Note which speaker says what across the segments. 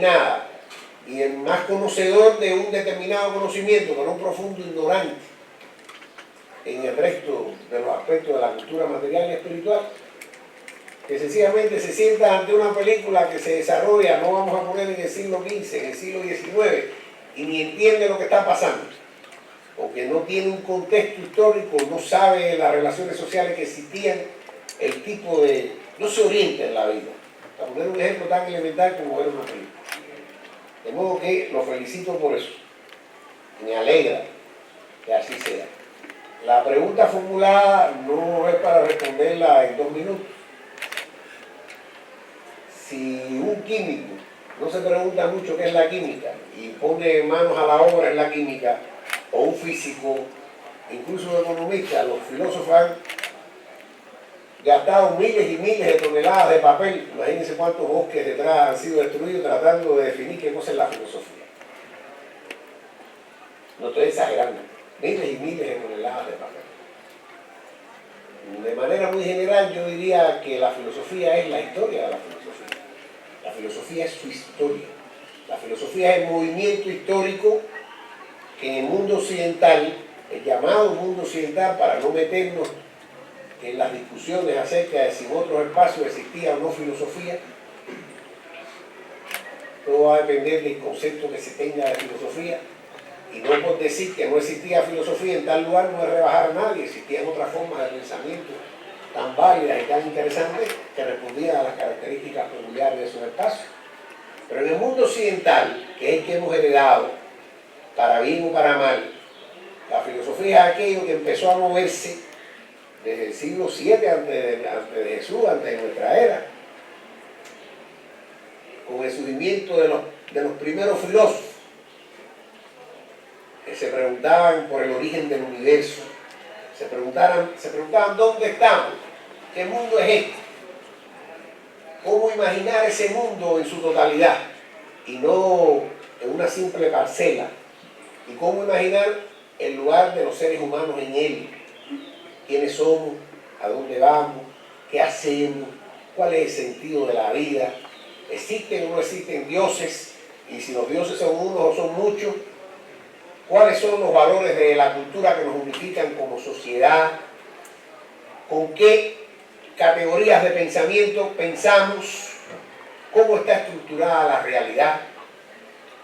Speaker 1: determinada y el más conocedor de un determinado conocimiento, pero un profundo ignorante en el resto de los aspectos de la cultura material y espiritual, que sencillamente se sienta ante una película que se desarrolla, no vamos a poner en el siglo XV, en el siglo XIX, y ni entiende lo que está pasando, o que no tiene un contexto histórico, no sabe las relaciones sociales que existían, el tipo de... no se orienta en la vida. Para poner un ejemplo tan elemental como ver una película. De modo que lo felicito por eso. Me alegra que así sea. La pregunta formulada no es para responderla en 2 minutos. Si un químico no se pregunta mucho qué es la química y pone manos a la obra en la química, o un físico, incluso un economista, los filósofos han gastado miles y miles de toneladas de papel, imagínense cuántos bosques detrás han sido destruidos tratando de definir qué cosa es la filosofía. No estoy exagerando, miles y miles de toneladas de papel. De manera muy general yo diría que la filosofía es la historia de la filosofía. La filosofía es su historia. La filosofía es el movimiento histórico que en el mundo occidental, el llamado mundo occidental, para no meternos en las discusiones acerca de si en otros espacios existía o no filosofía, todo va a depender del concepto que se tenga de filosofía, y no por decir que no existía filosofía en tal lugar no es rebajar a nadie, existían otras formas de pensamiento tan válidas y tan interesantes que respondían a las características peculiares de esos espacios. Pero en el mundo occidental, que es el que hemos heredado, para bien o para mal, la filosofía es aquello que empezó a moverse desde el siglo VII antes de Jesús, antes de nuestra era, con el surgimiento de los primeros filósofos, que se preguntaban por el origen del universo, se preguntaban dónde estamos, qué mundo es este, cómo imaginar ese mundo en su totalidad y no en una simple parcela, y cómo imaginar el lugar de los seres humanos en él, quiénes somos, a dónde vamos, qué hacemos, cuál es el sentido de la vida, existen o no existen dioses, y si los dioses son unos o son muchos, cuáles son los valores de la cultura que nos unifican como sociedad, con qué categorías de pensamiento pensamos, cómo está estructurada la realidad,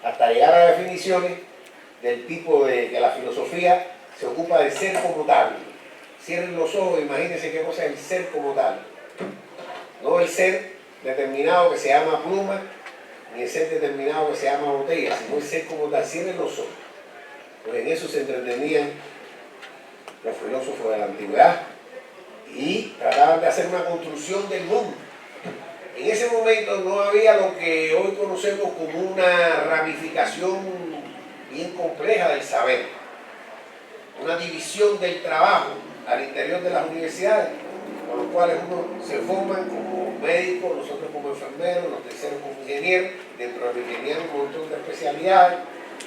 Speaker 1: hasta llegar a definiciones del tipo de que la filosofía se ocupa del ser como tal. Cierren los ojos, imagínense qué cosa es el ser como tal. No el ser determinado que se llama pluma, ni el ser determinado que se llama botella, sino el ser como tal. Cierren los ojos. Pues en eso se entretenían los filósofos de la antigüedad y trataban de hacer una construcción del mundo. En ese momento no había lo que hoy conocemos como una ramificación bien compleja del saber, una división del trabajo al interior de las universidades, con los cuales unos se forman como médicos, nosotros como enfermeros, los terceros como ingenieros, dentro de los ingenieros un montón de especialidades,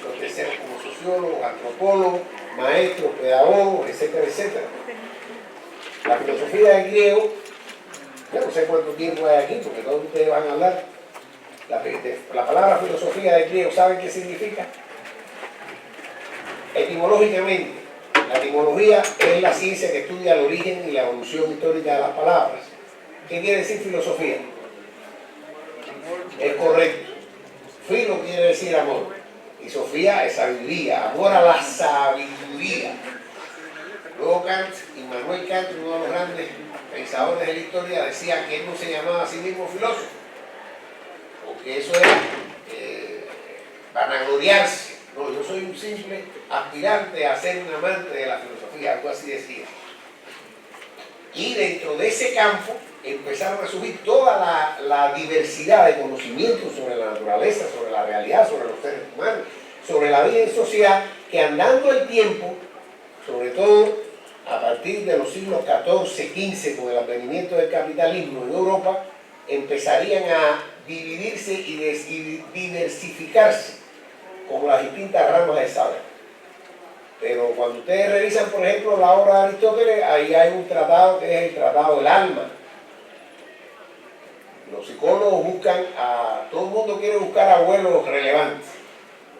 Speaker 1: los terceros como sociólogos, antropólogos, maestros, pedagogos, etcétera, etcétera. La filosofía del griego, yo no sé cuánto tiempo hay aquí, porque todos ustedes van a hablar. La palabra filosofía del griego, ¿saben qué significa? Etimológicamente, la etimología es la ciencia que estudia el origen y la evolución histórica de las palabras. ¿Qué quiere decir filosofía? Es correcto. Filo quiere decir amor. Y Sofía es sabiduría, amor a la sabiduría. Luego Kant, Immanuel Kant, uno de los grandes pensadores de la historia, decía que él no se llamaba a sí mismo filósofo, porque eso era vanagloriarse. No, yo soy un simple aspirante a ser un amante de la filosofía, algo así decía. Y dentro de ese campo empezaron a surgir toda la diversidad de conocimientos sobre la naturaleza, sobre la realidad, sobre los seres humanos, sobre la vida en sociedad, que andando el tiempo, sobre todo a partir de los siglos XIV, XV, con el advenimiento del capitalismo en Europa, empezarían a dividirse y diversificarse como las distintas ramas del saber. Pero cuando ustedes revisan, por ejemplo, la obra de Aristóteles, ahí hay un tratado que es el Tratado del Alma. Los psicólogos biólogos buscan todo el mundo quiere buscar abuelos relevantes.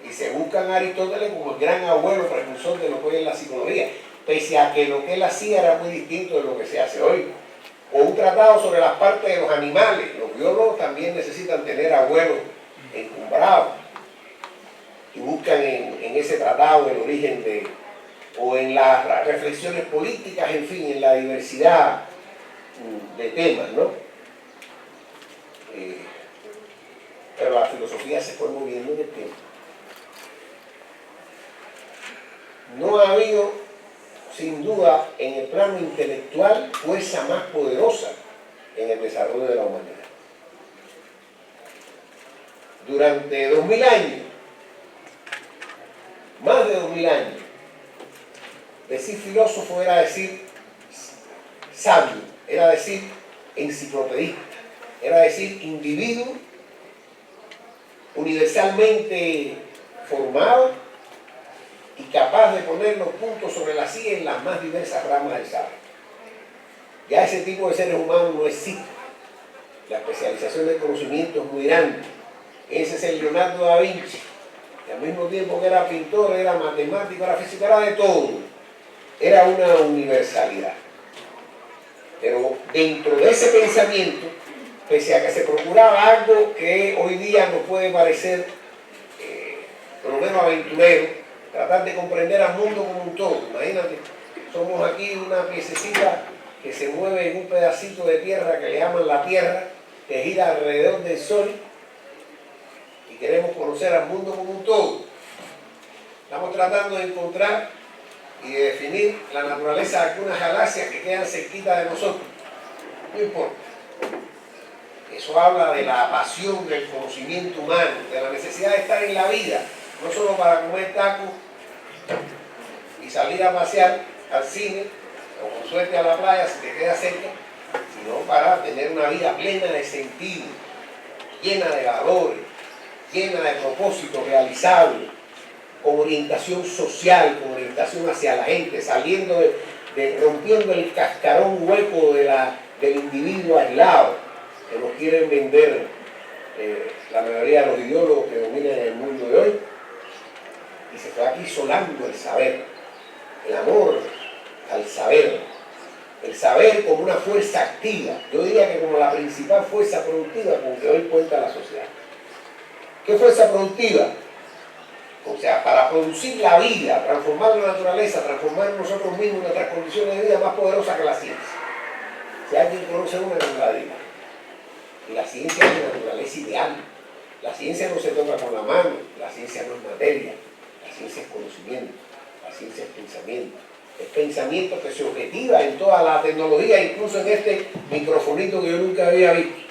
Speaker 1: Y se buscan a Aristóteles como el gran abuelo precursor de lo que hoy es la psicología, pese a que lo que él hacía era muy distinto de lo que se hace hoy. O un tratado sobre las partes de los animales. Los biólogos también necesitan tener abuelos encumbrados. Y buscan en ese tratado el origen o en las reflexiones políticas, en fin, en la diversidad de temas, ¿no? Pero la filosofía se fue moviendo en el tiempo. No ha habido, sin duda, en el plano intelectual, fuerza más poderosa en el desarrollo de la humanidad. Durante 2000 años, más de 2000 años, decir filósofo era decir sabio, era decir enciclopedista, era decir individuo universalmente formado y capaz de poner los puntos sobre las sillas en las más diversas ramas del saber. Ya ese tipo de seres humanos no existe. La especialización del conocimiento es muy grande. Ese es el Leonardo da Vinci, que al mismo tiempo que era pintor, era matemático, era físico, era de todo. Era una universalidad. Pero dentro de ese pensamiento, pese a que se procuraba algo que hoy día nos puede parecer, por lo menos aventurero, tratar de comprender al mundo como un todo. Imagínate, somos aquí una piececita que se mueve en un pedacito de tierra que le llaman la Tierra, que gira alrededor del Sol, y queremos conocer al mundo como un todo. Estamos tratando de encontrar y de definir la naturaleza de algunas galaxias que quedan cerquita de nosotros. No importa. Eso habla de la pasión del conocimiento humano, de la necesidad de estar en la vida, no solo para comer tacos y salir a pasear al cine, o con suerte a la playa si te queda cerca, sino para tener una vida plena de sentido, llena de valores, llena de propósitos realizables, con orientación social, con orientación hacia la gente, saliendo rompiendo el cascarón hueco del individuo aislado, que nos quieren vender la mayoría de los ideólogos que dominan el mundo de hoy. Y se fue aquí isolando el saber, el amor al saber, el saber como una fuerza activa, yo diría que como la principal fuerza productiva con que hoy cuenta la sociedad. ¿Qué fuerza productiva? O sea, para producir la vida, transformar la naturaleza, transformar nosotros mismos nuestras condiciones de vida más poderosas que la ciencia. Si alguien conoce una, no la diga. Y la ciencia es la naturaleza ideal. La ciencia no se toca con la mano, la ciencia no es materia, la ciencia es conocimiento, la ciencia es pensamiento. Es pensamiento que se objetiva en toda la tecnología, incluso en este microfonito que yo nunca había visto.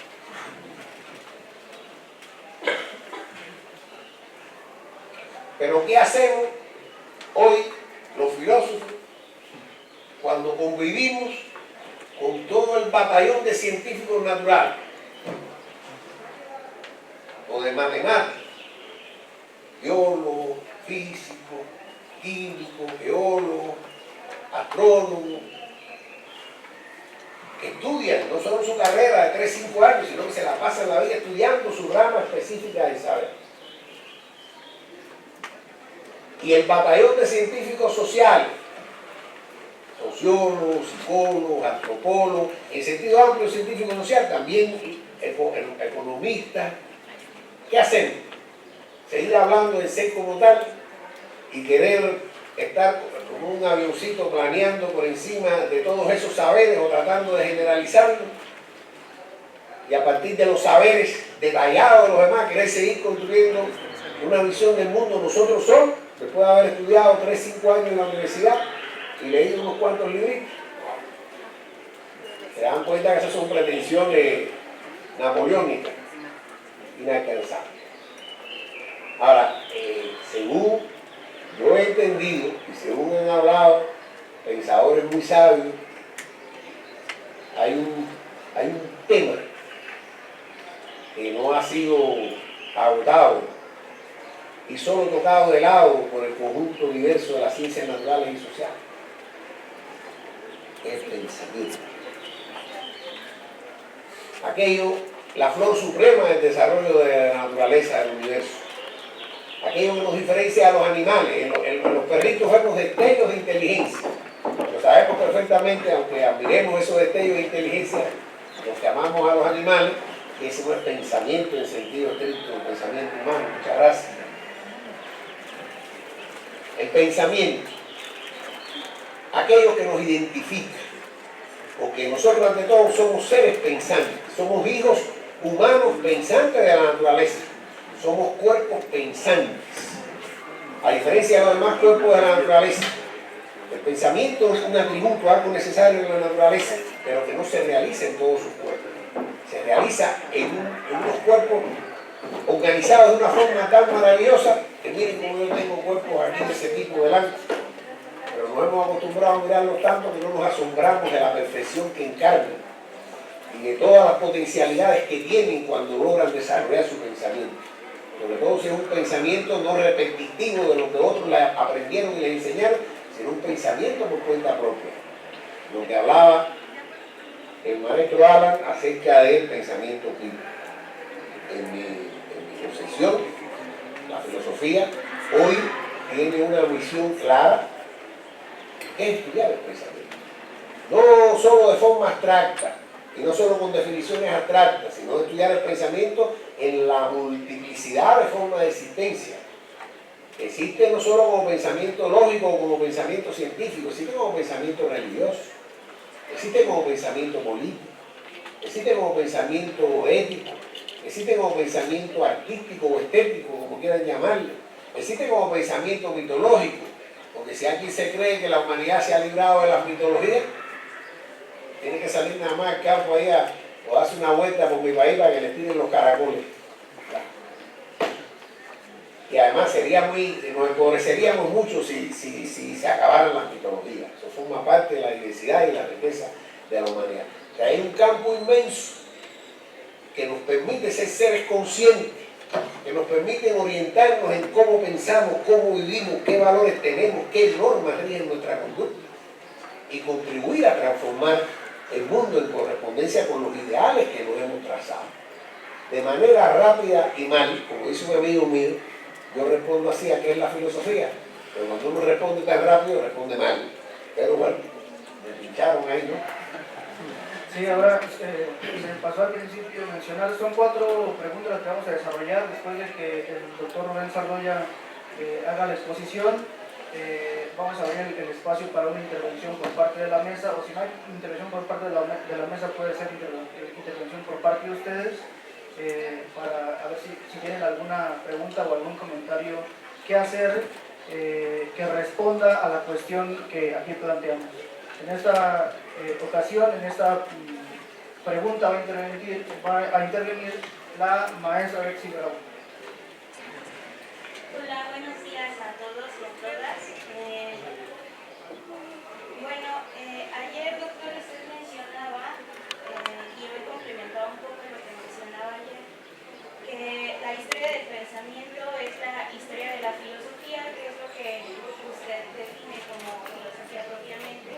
Speaker 1: Pero ¿qué hacemos hoy los filósofos cuando convivimos con todo el batallón de científicos naturales o de matemáticos, biólogos, físicos, químicos, geólogos, astrónomos, que estudian no solo su carrera de 3-5 años, sino que se la pasan la vida estudiando su rama específica del saber? Y el batallón de científicos sociales, sociólogos, psicólogos, antropólogos, en sentido amplio científico social, también economistas. ¿Qué hacemos? Seguir hablando del ser como tal y querer estar como un avioncito planeando por encima de todos esos saberes o tratando de generalizarlos, y a partir de los saberes detallados de los demás querer seguir construyendo una visión del mundo nosotros solos, después de haber estudiado 3-5 años en la universidad y leído unos cuantos libritos. Se dan cuenta que esas son pretensiones napoleónicas, inalcanzables. Ahora, según yo he entendido y según han hablado pensadores muy sabios, hay un tema que no ha sido agotado y solo tocado de lado por el conjunto diverso de las ciencias naturales y sociales. El pensamiento. Aquello la flor suprema del desarrollo de la naturaleza del universo. Aquello que nos diferencia a los animales. En los perritos vemos destellos de inteligencia. Lo sabemos perfectamente, aunque admiremos esos destellos de inteligencia, los que amamos a los animales, que ese no es pensamiento en sentido estricto, el pensamiento humano. Muchas gracias. El pensamiento, aquello que nos identifica, porque nosotros ante todo somos seres pensantes, somos hijos humanos pensantes de la naturaleza, somos cuerpos pensantes, a diferencia de los demás cuerpos de la naturaleza. El pensamiento es un atributo, algo necesario en la naturaleza, pero que no se realiza en todos sus cuerpos. Se realiza en unos cuerpos organizados de una forma tan maravillosa que miren como yo tengo cuerpos aquí de ese tipo delante. Pero nos hemos acostumbrado a mirarlos tanto que no nos asombramos de la perfección que encarnan y de todas las potencialidades que tienen cuando logran desarrollar su pensamiento. Sobre todo si es un pensamiento no repetitivo de lo que otros le aprendieron y le enseñaron, sino un pensamiento por cuenta propia. Lo que hablaba el maestro Alan acerca del pensamiento crítico. En mi concepción, la filosofía hoy tiene una misión clara, que es estudiar el pensamiento. No solo de forma abstracta, y no solo con definiciones abstractas, sino estudiar el pensamiento en la multiplicidad de formas de existencia. Existe no solo como pensamiento lógico o como pensamiento científico, existe como pensamiento religioso, existe como pensamiento político, existe como pensamiento ético, existe como pensamiento artístico o estético, como quieran llamarlo, existe como pensamiento mitológico, porque si alguien se cree que la humanidad se ha librado de las mitologías, tiene que salir nada más al campo ahí o darse una vuelta por mi país para que le tiren los caracoles. Y además nos empobreceríamos mucho si se acabaran las mitologías. Eso forma parte de la diversidad y la riqueza de la humanidad. O sea, hay un campo inmenso que nos permite ser seres conscientes, que nos permite orientarnos en cómo pensamos, cómo vivimos, qué valores tenemos, qué normas rigen nuestra conducta y contribuir a transformar el mundo en correspondencia con los ideales que nos hemos trazado. De manera rápida y mal, como dice un amigo mío, yo respondo así a qué es la filosofía, pero cuando uno responde tan rápido, responde mal. Pero bueno, me pincharon ahí, ¿no?
Speaker 2: Sí, ahora se pasó al principio mencionar, son 4 preguntas las que vamos a desarrollar después de que el doctor Rubén Sardoya haga la exposición. Vamos a abrir el espacio para una intervención por parte de la mesa, o si no hay intervención por parte de la mesa, puede ser intervención por parte de ustedes, para a ver si tienen alguna pregunta o algún comentario que hacer que responda a la cuestión que aquí planteamos. En esta ocasión, en esta pregunta va a intervenir la maestra Betsy Bravo.
Speaker 3: Hola, buenos días a todos y a todas. Ayer, doctor, usted mencionaba, y hoy complementaba un poco lo que mencionaba ayer, que la historia del pensamiento es la historia de la filosofía, que es lo que usted define como filosofía propiamente,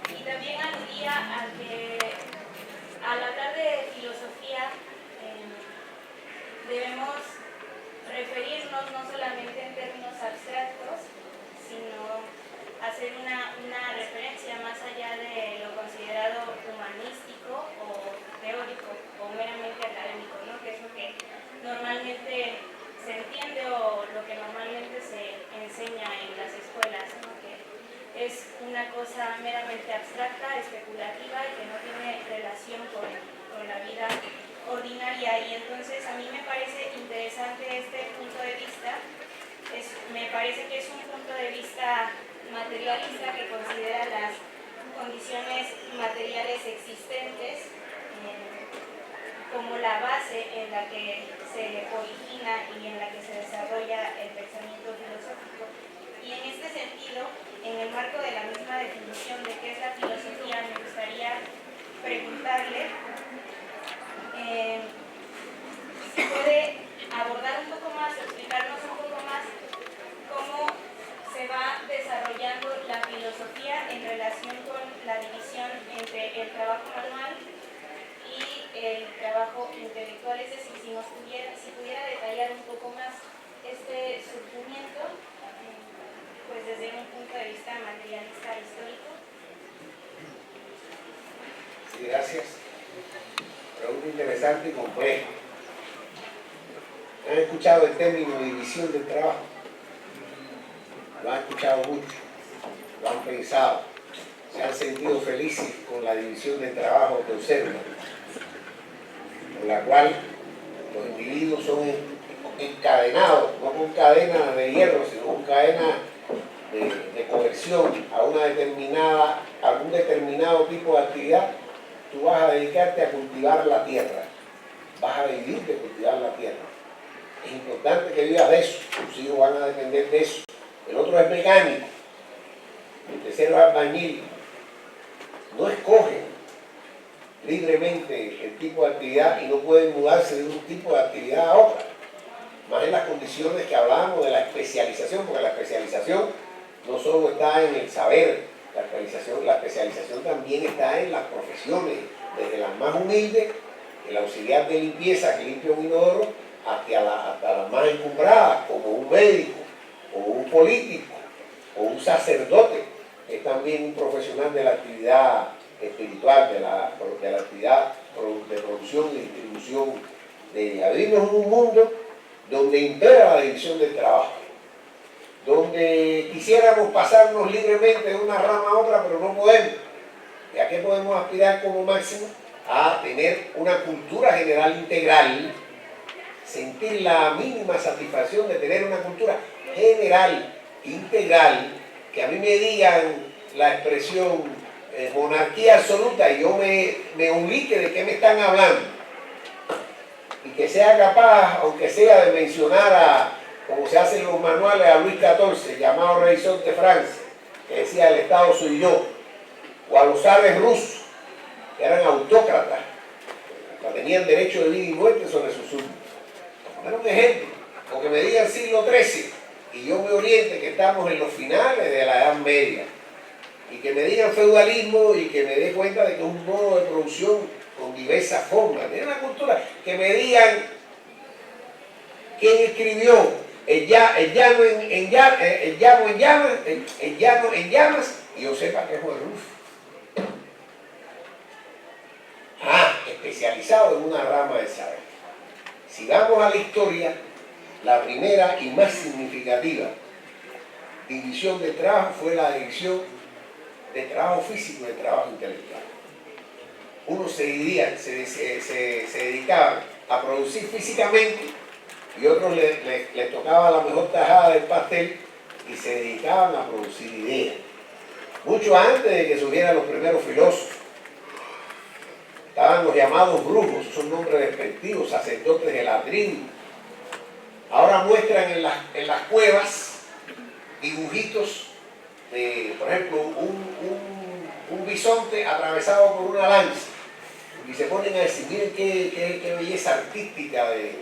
Speaker 3: y también aludía a que al hablar de filosofía debemos referirnos no solamente en términos abstractos, sino hacer una referencia más allá de lo considerado humanístico o teórico o meramente académico, ¿no? Que es lo que normalmente se entiende o lo que normalmente se enseña en las escuelas, ¿no? Que es una cosa meramente abstracta, especulativa y que no tiene relación con la vida ordinaria. Y entonces a mí me parece interesante este punto de vista. Me parece que es un punto de vista materialista que considera las condiciones materiales existentes como la base en la que se origina y en la que se desarrolla el pensamiento filosófico. Y en este sentido, en el marco de la misma definición de qué es la filosofía, me gustaría preguntarle si puede abordar un poco más, explicarnos un poco más cómo se va desarrollando la filosofía en relación con la división entre el trabajo manual y el trabajo intelectual, es decir, si pudiera detallar un poco más este surgimiento, pues desde un punto de vista materialista histórico.
Speaker 1: Sí, gracias. Pregunta interesante y compleja. ¿Han escuchado el término división del trabajo? Lo han escuchado mucho, lo han pensado, se han sentido felices con la división del trabajo que observan, con la cual los individuos son encadenados, no con cadenas de hierro, sino con cadenas de coerción a algún determinado tipo de actividad. Tú vas a dedicarte a cultivar la tierra, vas a vivir de cultivar la tierra. Es importante que vivas de eso, tus hijos van a depender de eso. El otro es mecánico, el tercero es albañil. No escogen libremente el tipo de actividad y no pueden mudarse de un tipo de actividad a otra. Más en las condiciones que hablábamos de la especialización, porque la especialización no solo está en el saber, la especialización también está en las profesiones, desde las más humildes, el auxiliar de limpieza que limpia un inodoro, hasta las más encumbradas, como un médico, o un político, o un sacerdote, que es también un profesional de la actividad espiritual, de la actividad de producción y distribución de ella. Vivimos en un mundo donde impera la división del trabajo, donde quisiéramos pasarnos libremente de una rama a otra, pero no podemos. ¿Y a qué podemos aspirar como máximo? A tener una cultura general integral, sentir la mínima satisfacción de tener una cultura general, integral, que a mí me digan la expresión monarquía absoluta y yo me ubique de qué me están hablando, y que sea capaz, aunque sea de mencionar como se hacen los manuales, a Luis XIV, llamado Rey Sol de Francia, que decía el Estado soy yo, o a los zares rusos, que eran autócratas, que tenían derecho de vida y muerte sobre sus súbditos. Por poner un ejemplo, o que me digan siglo XIII, y yo me oriente que estamos en los finales de la Edad Media, y que me digan feudalismo y que me dé cuenta de que es un modo de producción con diversas formas. Tiene una cultura, que me digan quién escribió el llano en llamas, y yo sepa que es Juan Rulfo. Especializado en una rama del saber. Si vamos a la historia, la primera y más significativa división del trabajo fue la división del trabajo físico y del trabajo intelectual. Unos se dedicaban a producir físicamente y otros les tocaba la mejor tajada del pastel y se dedicaban a producir ideas. Mucho antes de que surgieran los primeros filósofos, estaban los llamados brujos, son nombres despectivos, sacerdotes de la tribu. Ahora muestran en las cuevas dibujitos de, por ejemplo, un bisonte atravesado por una lanza, y se ponen a decir, miren qué belleza artística de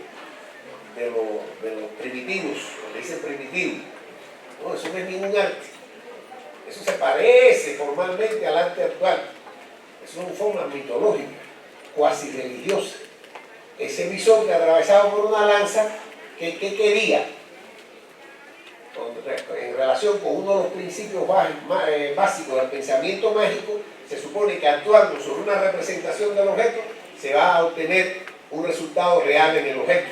Speaker 1: los primitivos, le dicen primitivos. No, eso no es ningún arte. Eso se parece formalmente al arte actual. Eso son formas mitológicas, cuasi religiosas. Ese bisonte atravesado por una lanza, ¿qué quería? En relación con uno de los principios básicos del pensamiento mágico, se supone que actuando sobre una representación del objeto se va a obtener un resultado real en el objeto.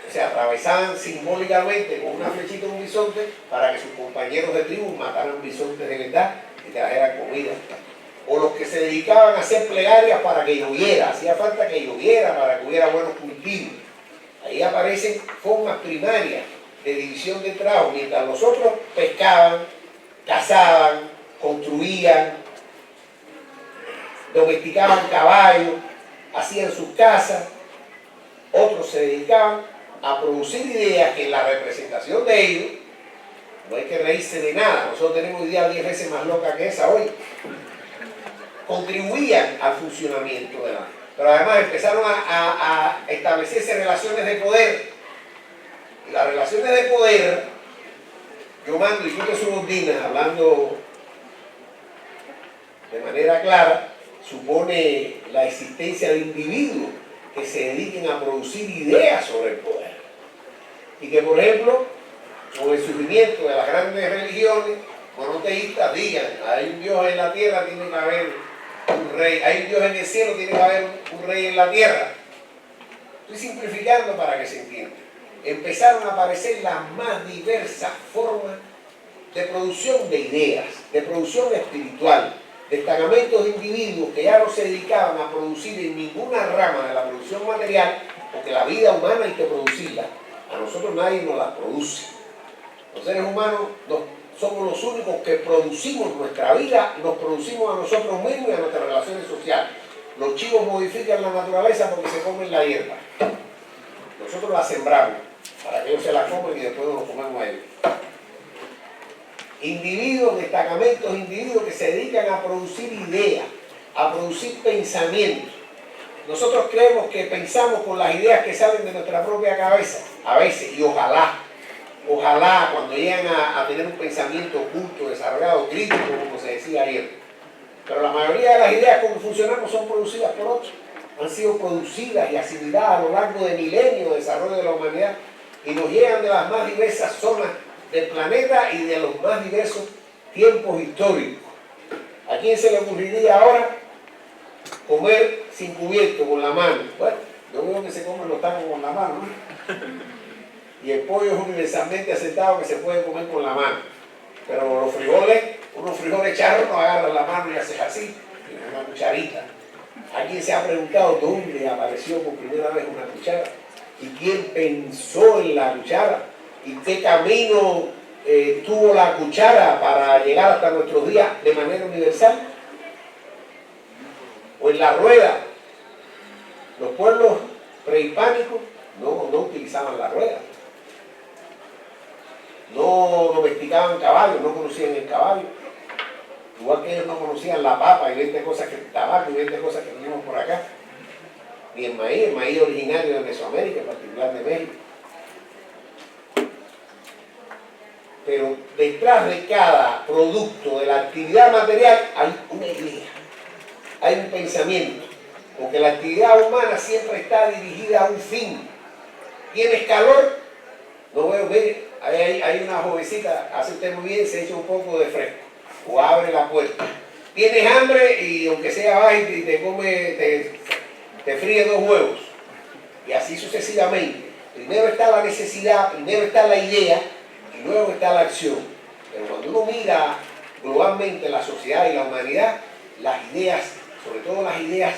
Speaker 1: O sea, atravesaban simbólicamente con una flechita un bisonte para que sus compañeros de tribu mataran bisontes de verdad y trajeran comida. O los que se dedicaban a hacer plegarias para que lloviera, hacía falta que lloviera para que hubiera buenos cultivos. Ahí aparecen formas primarias de división del trabajo, mientras los otros pescaban, cazaban, construían, domesticaban caballos, hacían sus casas. Otros se dedicaban a producir ideas que en la representación de ellos, no hay que reírse de nada, nosotros tenemos ideas 10 veces más locas que esa hoy, contribuían al funcionamiento de la... Pero además empezaron a establecerse relaciones de poder. Y las relaciones de poder, yo mando y tú te subordinas, hablando de manera clara, supone la existencia de individuos que se dediquen a producir ideas sobre el poder. Y que, por ejemplo, con el surgimiento de las grandes religiones monoteístas digan, hay un Dios en la tierra, tiene que haber un rey, hay un Dios en el cielo, tiene que haber un rey en la tierra. Estoy simplificando para que se entienda. Empezaron a aparecer las más diversas formas de producción de ideas, de producción espiritual, destacamentos de individuos que ya no se dedicaban a producir en ninguna rama de la producción material, porque la vida humana hay que producirla. A nosotros nadie nos la produce. Los seres humanos somos los únicos que producimos nuestra vida, nos producimos a nosotros mismos y a nuestras relaciones sociales. Los chivos modifican la naturaleza porque se comen la hierba. Nosotros la sembramos para que ellos se la coman y después nos comemos a ellos. Individuos, destacamentos, individuos que se dedican a producir ideas, a producir pensamientos. Nosotros creemos que pensamos con las ideas que salen de nuestra propia cabeza, a veces, y ojalá cuando llegan a tener un pensamiento oculto, desarrollado, crítico, como se decía ayer. Pero la mayoría de las ideas como funcionamos son producidas por otros. Han sido producidas y asimiladas a lo largo de milenios de desarrollo de la humanidad y nos llegan de las más diversas zonas del planeta y de los más diversos tiempos históricos. ¿A quién se le ocurriría ahora comer sin cubierto, con la mano? Bueno, yo veo que se comen los tacos con la mano, ¿no? Y el pollo es universalmente aceptado que se puede comer con la mano. Pero los frijoles, unos frijoles charros no agarran la mano y haces así, con una cucharita. ¿Alguien se ha preguntado dónde apareció por primera vez una cuchara? ¿Y quién pensó en la cuchara? ¿Y qué camino tuvo la cuchara para llegar hasta nuestros días de manera universal? O en la rueda. Los pueblos prehispánicos no utilizaban la rueda. No domesticaban caballos, no conocían el caballo. Igual que ellos no conocían la papa y 20 cosas que tabaco y 20 cosas que tenemos por acá. Ni el maíz originario de Mesoamérica, en particular de México. Pero detrás de cada producto de la actividad material hay una idea, hay un pensamiento, porque la actividad humana siempre está dirigida a un fin. ¿Tienes calor? No veo, mire, hay una jovencita, hace usted muy bien, se echa un poco de fresco, o abre la puerta. Tienes hambre y aunque sea va y te fríe 2 huevos, y así sucesivamente. Primero está la necesidad, primero está la idea, y luego está la acción. Pero cuando uno mira globalmente la sociedad y la humanidad, las ideas, sobre todo las ideas,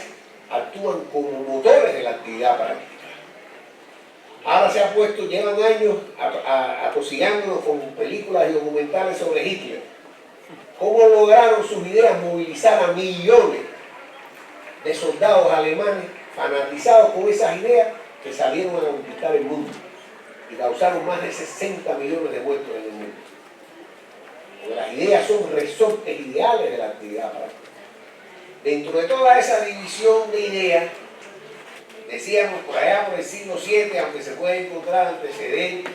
Speaker 1: actúan como motores de la actividad práctica. Ahora se ha puesto, llevan años atosigándonos con películas y documentales sobre Hitler. ¿Cómo lograron sus ideas movilizar a millones de soldados alemanes fanatizados con esas ideas que salieron a conquistar el mundo y causaron más de 60 millones de muertos en el mundo? Porque las ideas son resortes ideales de la actividad práctica. Dentro de toda esa división de ideas, decíamos por allá por el siglo VII, aunque se puede encontrar antecedentes,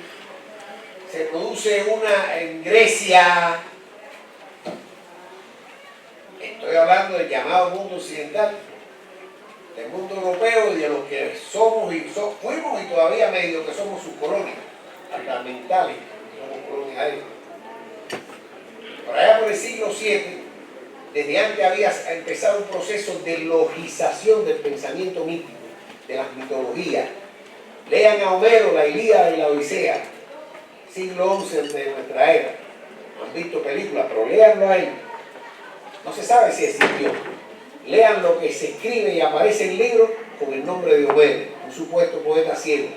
Speaker 1: se produce una en Grecia, estoy hablando del llamado mundo occidental, del mundo europeo y de los que somos y fuimos y todavía medio que somos sus colonias, hasta mentales, somos colonias ahí. Por allá por el siglo VII, desde antes había empezado un proceso de logización del pensamiento mítico, de las mitologías. Lean a Homero, la Ilíada y la Odisea, siglo XI de nuestra era. No han visto películas, pero léanlo ahí. No se sabe si existió. Lean lo que se escribe y aparece en libros con el nombre de Homero, un supuesto poeta ciego.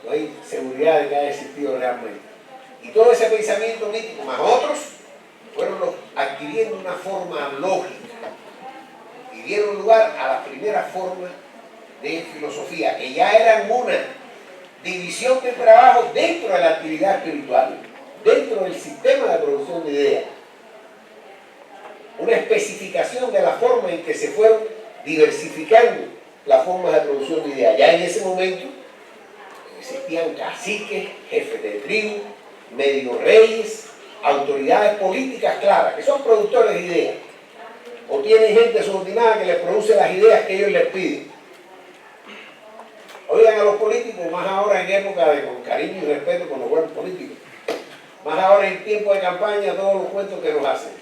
Speaker 1: No hay seguridad de que haya existido realmente. Y todo ese pensamiento mítico, más otros, fueron adquiriendo una forma lógica y dieron lugar a las primeras formas de filosofía, que ya eran una división del trabajo dentro de la actividad espiritual, dentro del sistema de producción de ideas. Una especificación de la forma en que se fueron diversificando las formas de producción de ideas. Ya en ese momento existían caciques, jefes de tribu, medio reyes, autoridades políticas claras, que son productores de ideas. O tienen gente subordinada que les produce las ideas que ellos les piden. Oigan a los políticos, más ahora en época de con cariño y respeto con los buenos políticos, más ahora en tiempo de campaña, todos los cuentos que nos hacen.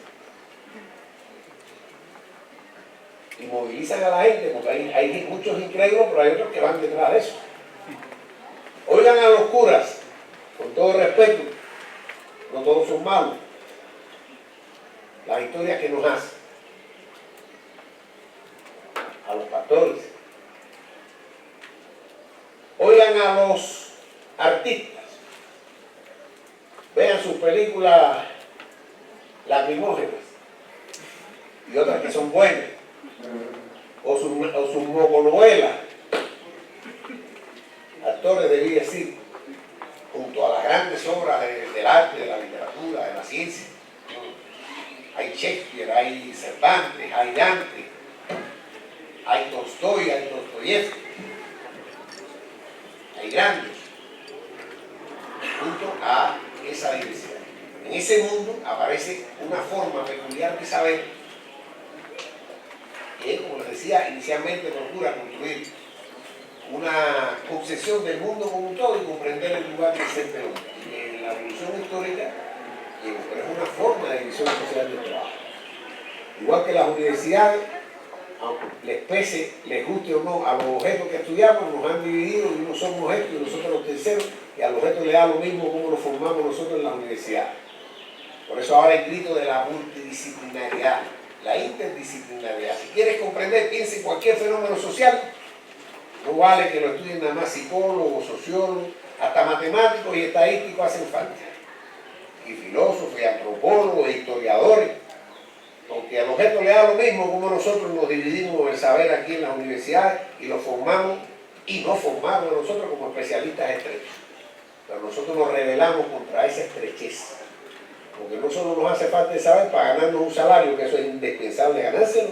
Speaker 1: Y movilizan a la gente, porque hay muchos incrédulos, pero hay otros que van detrás de eso. Oigan a los curas, con todo respeto, no todos son malos. Las historias que nos hacen. A los pastores. Oigan a los artistas. Vean sus películas lacrimógenas y otras que son buenas. O sus moconovelas. Actores de vida y circo, junto a las grandes obras del arte, de la literatura, de la ciencia. Hay Shakespeare, hay Cervantes, hay Dante, hay Tolstoy, hay Dostoyevsky, hay grandes, junto a esa diversidad. En ese mundo aparece una forma peculiar de saber que, como les decía, inicialmente procura construir una concepción del mundo como un todo y comprender el lugar del ser del hombre. En la evolución histórica, pero es una forma de división social del trabajo. Igual que las universidades, aunque les pese, les guste o no, a los objetos que estudiamos, nos han dividido y unos son objetos y nosotros los terceros, y a los objetos les da lo mismo como los formamos nosotros en las universidades. Por eso ahora el grito de la multidisciplinariedad, la interdisciplinariedad. Si quieres comprender, piensa en cualquier fenómeno social. No vale que lo estudien nada más psicólogos, sociólogos, hasta matemáticos y estadísticos hacen falta. Y filósofos, y antropólogos, y historiadores. Aunque al objeto le da lo mismo como nosotros nos dividimos el saber aquí en las universidades y lo formamos y no formamos a nosotros como especialistas estrechos. Pero nosotros nos rebelamos contra esa estrechez. Porque no solo nos hace falta el saber para ganarnos un salario, que eso es indispensable ganárselo,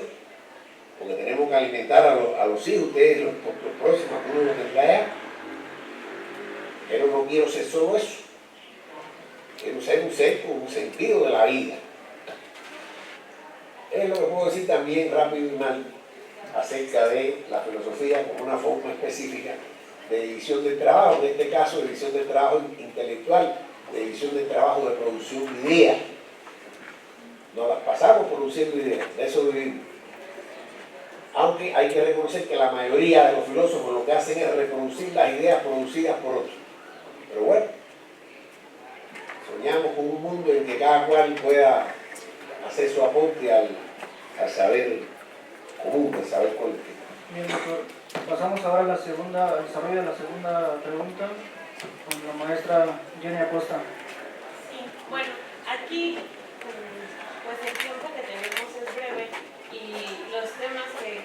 Speaker 1: porque tenemos que alimentar a los hijos, ustedes los próximos, uno lo tendrá ya. Pero no quiero ser solo eso. Quiero ser un ser con un sentido de la vida. Es lo que puedo decir también rápido y mal acerca de la filosofía como una forma específica de división del trabajo, en este caso de división del trabajo intelectual, de división del trabajo de producción de ideas. Nos las pasamos produciendo ideas, de eso vivimos. Aunque hay que reconocer que la mayoría de los filósofos lo que hacen es reproducir las ideas producidas por otros. Pero bueno, soñamos con un mundo en que cada cual pueda hacer su aporte al saber común, al saber colectivo.
Speaker 2: Bien, doctor. Pasamos ahora al desarrollo de la segunda pregunta con la maestra Jenny Acosta.
Speaker 4: Sí, bueno, aquí pues el tiempo que tenemos es breve y los temas que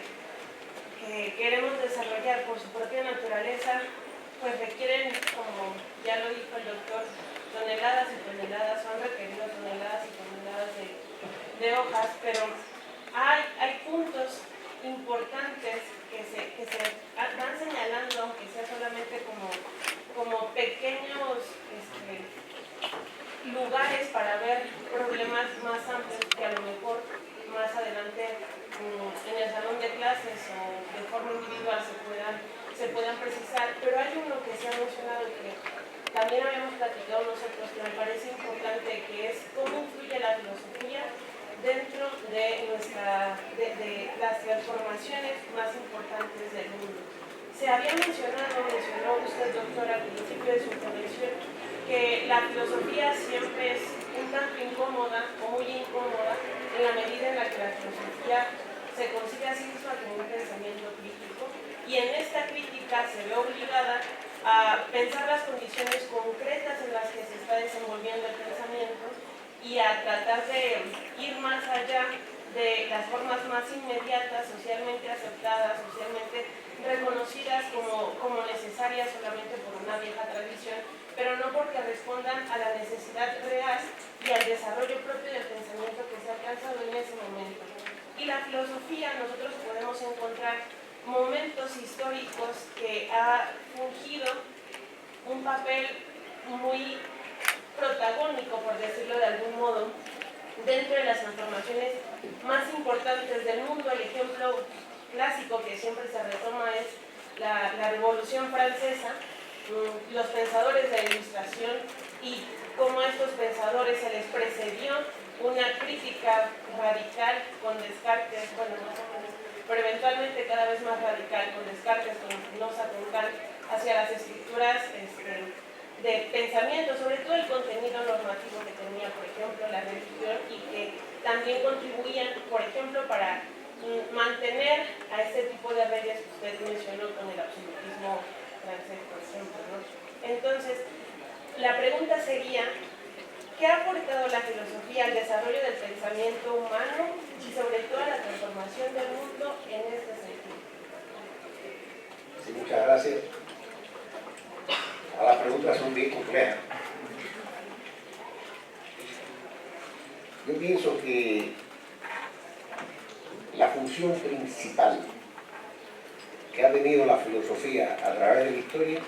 Speaker 4: queremos desarrollar por su propia naturaleza pues requieren, como ya lo dijo el doctor, toneladas y toneladas, son requeridos toneladas y toneladas de hojas, pero hay puntos importantes que se van señalando, aunque sea solamente como pequeños lugares para ver problemas más amplios que a lo mejor más adelante en el salón de clases o de forma individual se puedan precisar, pero hay uno que se ha mencionado que también habíamos platicado nosotros que me parece importante, que es cómo influye la filosofía dentro de las transformaciones más importantes del mundo. Se había mencionó usted, doctora, al principio de su intervención, que la filosofía siempre es un tanto incómoda o muy incómoda en la medida en la que la filosofía se concibe a sí misma como un pensamiento crítico y en esta crítica se ve obligada a pensar las condiciones concretas en las que se está desenvolviendo el pensamiento y a tratar de ir más allá de las formas más inmediatas, socialmente aceptadas, socialmente reconocidas como necesarias solamente por una vieja tradición, pero no porque respondan a la necesidad real y al desarrollo propio del pensamiento que se ha alcanzado en ese momento. Y la filosofía, nosotros podemos encontrar momentos históricos que ha fungido un papel muy protagónico, por decirlo de algún modo, dentro de las transformaciones más importantes del mundo. El ejemplo clásico que siempre se retoma es la Revolución Francesa, los pensadores de la Ilustración y cómo a estos pensadores se les precedió una crítica radical con Descartes, bueno, más o menos, pero eventualmente cada vez más radical con Descartes, con Spinoza, con Kant, hacia las escrituras de pensamiento, sobre todo el contenido normativo que tenía, por ejemplo, la religión, y que también contribuían, por ejemplo, para mantener a este tipo de reyes que usted mencionó con el absolutismo francés, por ejemplo, ¿no? Entonces, la pregunta sería, ¿qué ha aportado la filosofía al desarrollo del pensamiento humano y sobre todo a la transformación del mundo en este sentido?
Speaker 1: Sí, muchas gracias. Las preguntas son bien complejas. Yo pienso que la función principal que ha tenido la filosofía a través de la historia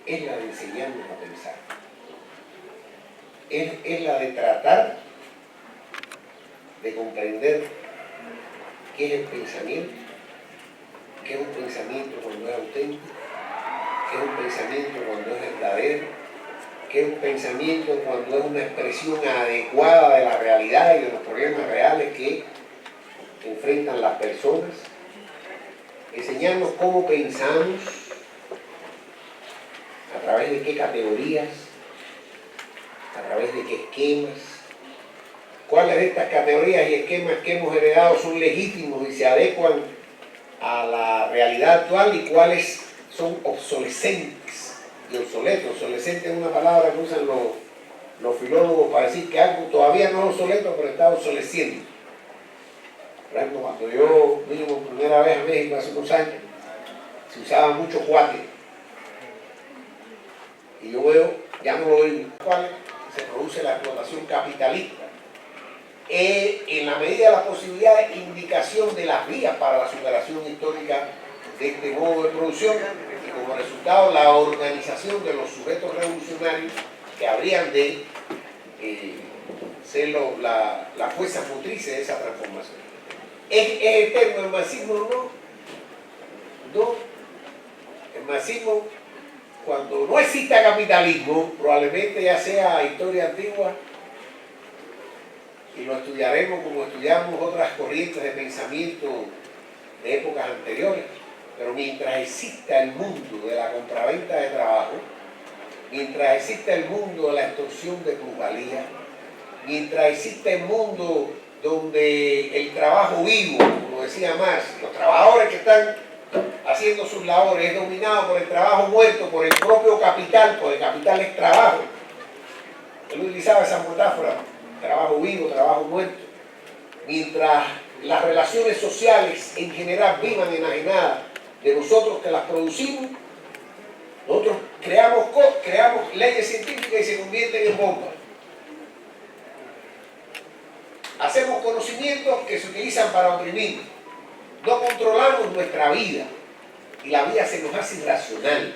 Speaker 1: es la de enseñarnos a pensar. Es la de tratar de comprender qué es el pensamiento, qué es un pensamiento cuando es auténtico, qué es un pensamiento cuando es verdadero, qué es un pensamiento cuando es una expresión adecuada de la realidad y de los problemas reales que enfrentan las personas. Enseñarnos cómo pensamos, a través de qué categorías, a través de qué esquemas, cuáles de estas categorías y esquemas que hemos heredado son legítimos y se adecuan a la realidad actual y cuáles son obsolescentes y obsoletos. Obsolescente es una palabra que usan los filólogos para decir que algo todavía no es obsoleto, pero está obsoleciendo. Por ejemplo, cuando yo vine por primera vez a México hace unos años, se usaba mucho cuate. Y yo veo, ya no lo veo, cuál se produce la explotación capitalista. En la medida de las posibilidades, indicación de las vías para la superación histórica de este modo de producción y como resultado la organización de los sujetos revolucionarios que habrían de ser la fuerza motriz de esa transformación. ¿Es eterno el marxismo? No. El marxismo, cuando no exista capitalismo, probablemente ya sea historia antigua, y lo estudiaremos como estudiamos otras corrientes de pensamiento de épocas anteriores, pero mientras exista el mundo de la compraventa de trabajo, mientras exista el mundo de la extorsión de plusvalía, mientras exista el mundo donde el trabajo vivo, como decía Marx, los trabajadores que están haciendo sus labores es dominado por el trabajo muerto, por el propio capital, por el capital es trabajo. Él utilizaba esa metáfora, trabajo vivo, trabajo muerto. Mientras las relaciones sociales en general vivan enajenadas de nosotros que las producimos, nosotros creamos leyes científicas y se convierten en bombas. Hacemos conocimientos que se utilizan para oprimir. No controlamos nuestra vida y la vida se nos hace irracional.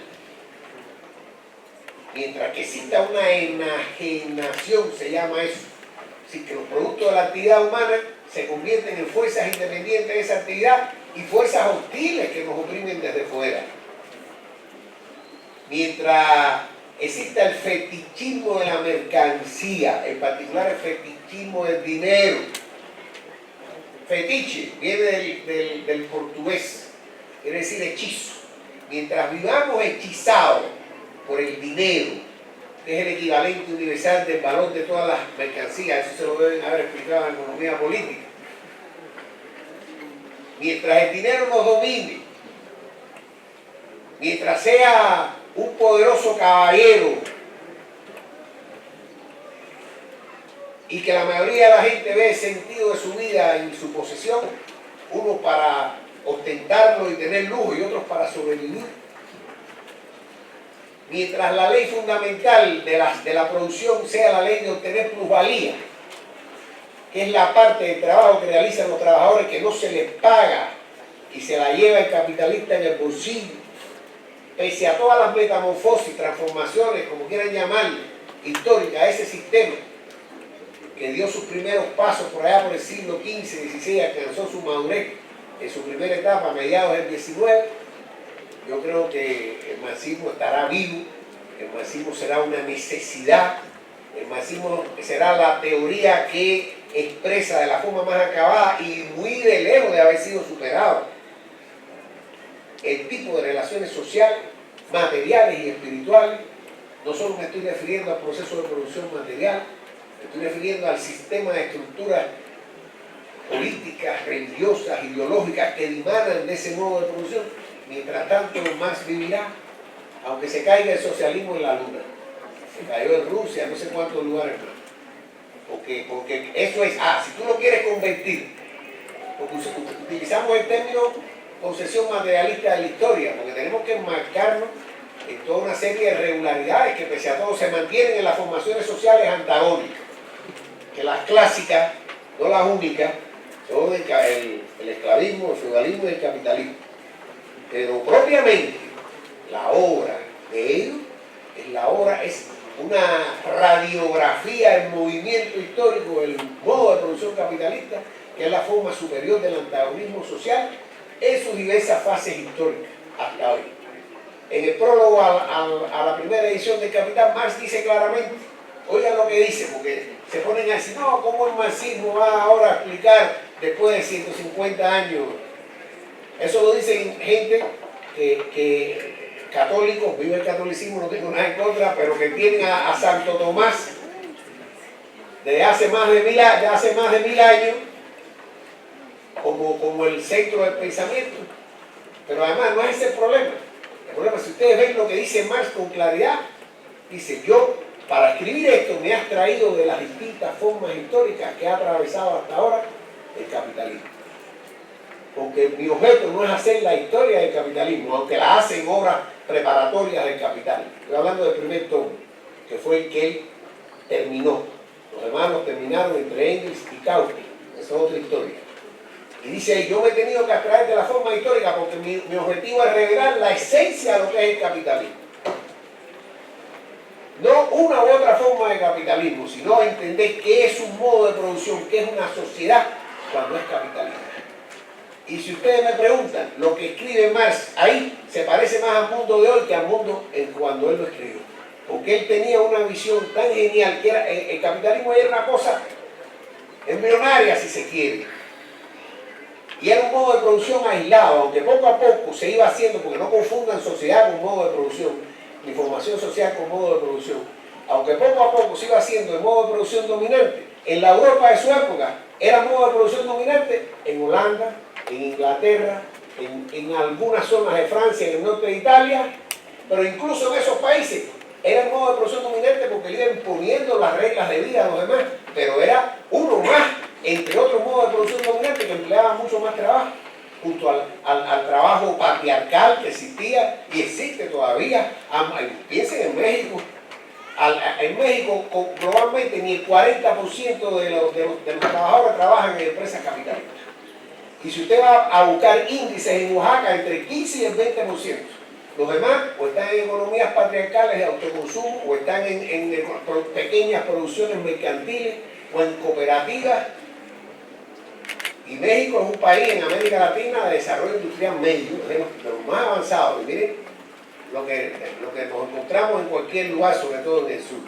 Speaker 1: Mientras que exista una enajenación, se llama eso. Así que los productos de la actividad humana se convierten en fuerzas independientes de esa actividad y fuerzas hostiles que nos oprimen desde fuera. Mientras exista el fetichismo de la mercancía, en particular el fetichismo del dinero. Fetiche viene del portugués, quiere decir hechizo. Mientras vivamos hechizados por el dinero, que es el equivalente universal del valor de todas las mercancías, eso se lo deben haber explicado en economía política. Mientras el dinero nos domine, mientras sea un poderoso caballero y que la mayoría de la gente ve el sentido de su vida en su posesión, unos para ostentarlo y tener lujo y otros para sobrevivir. Mientras la ley fundamental de la producción sea la ley de obtener plusvalía, que es la parte del trabajo que realizan los trabajadores que no se les paga y se la lleva el capitalista en el bolsillo, pese a todas las metamorfosis, transformaciones, como quieran llamarle, históricas a ese sistema, que dio sus primeros pasos por allá por el siglo XV, XVI, alcanzó su madurez en su primera etapa, a mediados del 19. Yo creo que el marxismo estará vivo, el marxismo será una necesidad, el marxismo será la teoría que expresa de la forma más acabada y muy de lejos de haber sido superado el tipo de relaciones sociales, materiales y espirituales. No solo me estoy refiriendo al proceso de producción material, me estoy refiriendo al sistema de estructuras políticas, religiosas, ideológicas que dimanan de ese modo de producción. Mientras tanto, Marx vivirá, aunque se caiga el socialismo en la luna. Se cayó en Rusia, no sé cuántos lugares más. Porque eso es, si tú lo quieres convertir, porque utilizamos el término concesión materialista de la historia, porque tenemos que enmarcarnos en toda una serie de regularidades que pese a todo se mantienen en las formaciones sociales antagónicas, que las clásicas, no las únicas, son el esclavismo, el feudalismo y el capitalismo. Pero propiamente la obra de ellos es una radiografía del movimiento histórico, del modo de producción capitalista, que es la forma superior del antagonismo social en sus diversas fases históricas hasta hoy. En el prólogo a la primera edición del Capital, Marx dice claramente, oigan lo que dice, porque se ponen a decir, no, ¿cómo el marxismo va ahora a explicar después de 150 años? Eso lo dicen gente que católicos, vive el catolicismo, no tengo nada en contra, pero que tienen a Santo Tomás de hace más de 1000 años como el centro del pensamiento. Pero además no es ese el problema. El problema, si ustedes ven lo que dice Marx con claridad, dice, yo para escribir esto me he extraído de las distintas formas históricas que ha atravesado hasta ahora el capitalismo. Porque mi objeto no es hacer la historia del capitalismo, aunque la hacen obras preparatorias del capital. Estoy hablando del primer tomo, que fue el que él terminó. Los demás los terminaron entre Engels y Kautsky. Esa es otra historia. Y dice, yo me he tenido que abstraer de la forma histórica porque mi objetivo es revelar la esencia de lo que es el capitalismo. No una u otra forma de capitalismo, sino entender qué es un modo de producción, qué es una sociedad cuando es capitalista. Y si ustedes me preguntan, lo que escribe Marx ahí se parece más al mundo de hoy que al mundo cuando él lo escribió. Porque él tenía una visión tan genial que era, el capitalismo era una cosa embrionaria, si se quiere. Y era un modo de producción aislado, aunque poco a poco se iba haciendo, porque no confundan sociedad con modo de producción, ni formación social con modo de producción. Aunque poco a poco se iba haciendo el modo de producción dominante, en la Europa de su época era modo de producción dominante en Holanda, en Inglaterra, en algunas zonas de Francia, en el norte de Italia, pero incluso en esos países era el modo de producción dominante porque le iba imponiendo las reglas de vida a los demás, pero era uno más entre otros modos de producción dominante que empleaba mucho más trabajo, junto al trabajo patriarcal que existía y existe todavía. Piensen en México. En México, globalmente, ni el 40% de los trabajadores trabajan en empresas capitalistas. Y si usted va a buscar índices en Oaxaca, entre el 15 y el 20%. Los demás o están en economías patriarcales de autoconsumo, o están en pequeñas producciones mercantiles, o en cooperativas. Y México es un país en América Latina de desarrollo industrial medio, de los más avanzados. Y miren lo que nos encontramos en cualquier lugar, sobre todo en el sur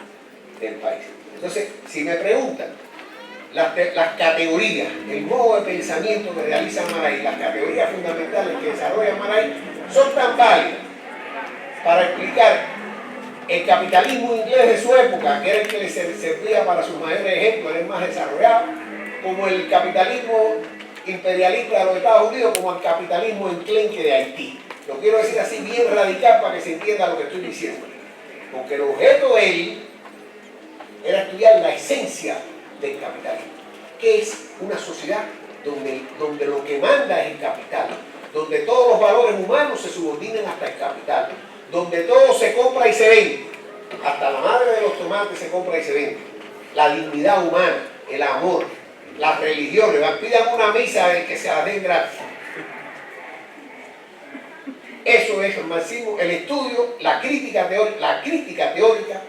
Speaker 1: del país. Entonces, si me preguntan, las categorías, el modo de pensamiento que realiza Marais, las categorías fundamentales que desarrolla Marais, son tan válidas para explicar el capitalismo inglés de su época, que era el que le servía para sus mayores ejemplos, era el más desarrollado, como el capitalismo imperialista de los Estados Unidos, como el capitalismo enclenque de Haití. Lo quiero decir así bien radical para que se entienda lo que estoy diciendo. Porque el objeto de él era estudiar la esencia del capitalismo, que es una sociedad donde lo que manda es el capital, donde todos los valores humanos se subordinan hasta el capital, donde todo se compra y se vende, hasta la madre de los tomates se compra y se vende, la dignidad humana, el amor, las religiones, pidan una misa de que se la den gratis. Eso es el marxismo, el estudio, la crítica teórica,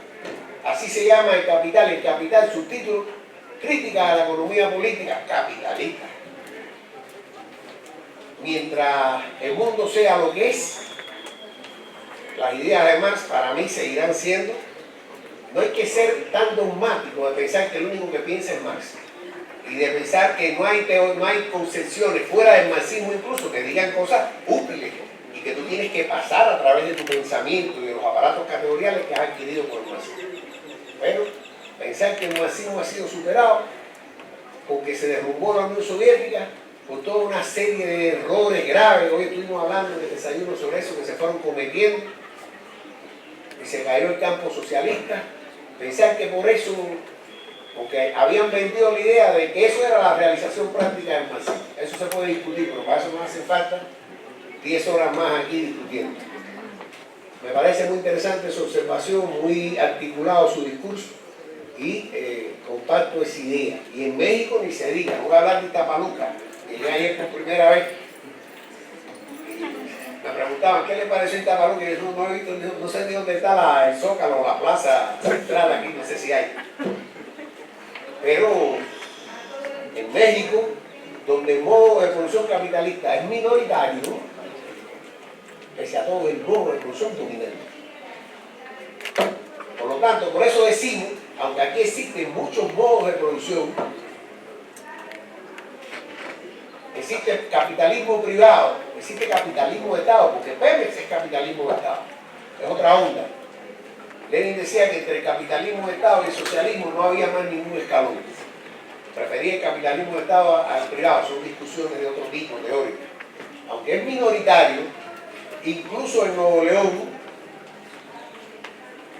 Speaker 1: así se llama el capital, subtítulo, crítica a la economía política capitalista. mientras el mundo sea lo que es, las ideas de Marx para mí seguirán siendo. No hay que ser tan dogmático de pensar que el único que piensa es Marx y de pensar que no hay concepciones fuera del marxismo incluso que digan cosas útiles y que tú tienes que pasar a través de tu pensamiento y de los aparatos categoriales que has adquirido por el marxismo. Bueno, pensar que el marxismo ha sido superado porque se derrumbó la Unión Soviética por toda una serie de errores graves. Hoy estuvimos hablando en el desayuno sobre eso que se fueron cometiendo y se cayó el campo socialista. Pensar que por eso, porque habían vendido la idea de que eso era la realización práctica del marxismo. Eso se puede discutir, pero para eso nos hace falta 10 horas más aquí discutiendo. Me parece muy interesante su observación, muy articulado su discurso y comparto esa idea. Y en México ni se diga, voy a hablar de Iztapaluca, llegué ayer por primera vez. Me preguntaban, ¿qué le pareció Iztapaluca? Y yo no he visto, no sé ni dónde está el Zócalo, la plaza central aquí, no sé si hay. Pero en México, donde el modo de producción capitalista es minoritario, pese a todo el modo de producción dominante. Por lo tanto, por eso decimos, aunque aquí existen muchos modos de producción, existe capitalismo privado, existe capitalismo de Estado, porque Pemex es capitalismo de Estado, es otra onda. Lenin decía que entre el capitalismo de Estado y el socialismo no había más ningún escalón. Prefería el capitalismo de Estado al privado, son discusiones de otro tipo, teóricas. Aunque es minoritario, incluso en Nuevo León,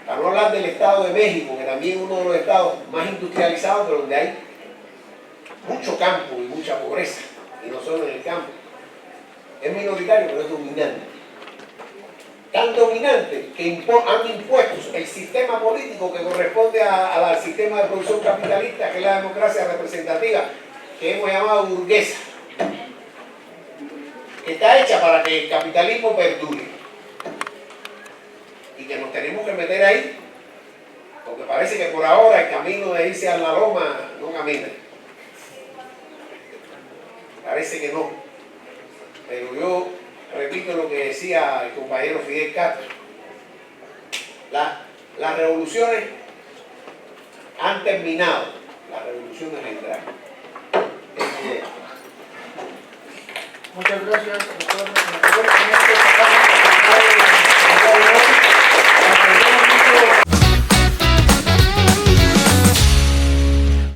Speaker 1: para no hablar del Estado de México, que también es uno de los estados más industrializados, pero donde hay mucho campo y mucha pobreza, y no solo en el campo. Es minoritario, pero es dominante. Tan dominante que han impuesto el sistema político que corresponde al sistema de producción capitalista, que es la democracia representativa, que hemos llamado burguesa, que está hecha para que el capitalismo perdure. Y que nos tenemos que meter ahí, porque parece que por ahora el camino de irse a la loma no camina. Parece que no. Pero yo repito lo que decía el compañero Fidel Castro. Las revoluciones han terminado, las revoluciones vendrán.
Speaker 2: Muchas gracias, doctor.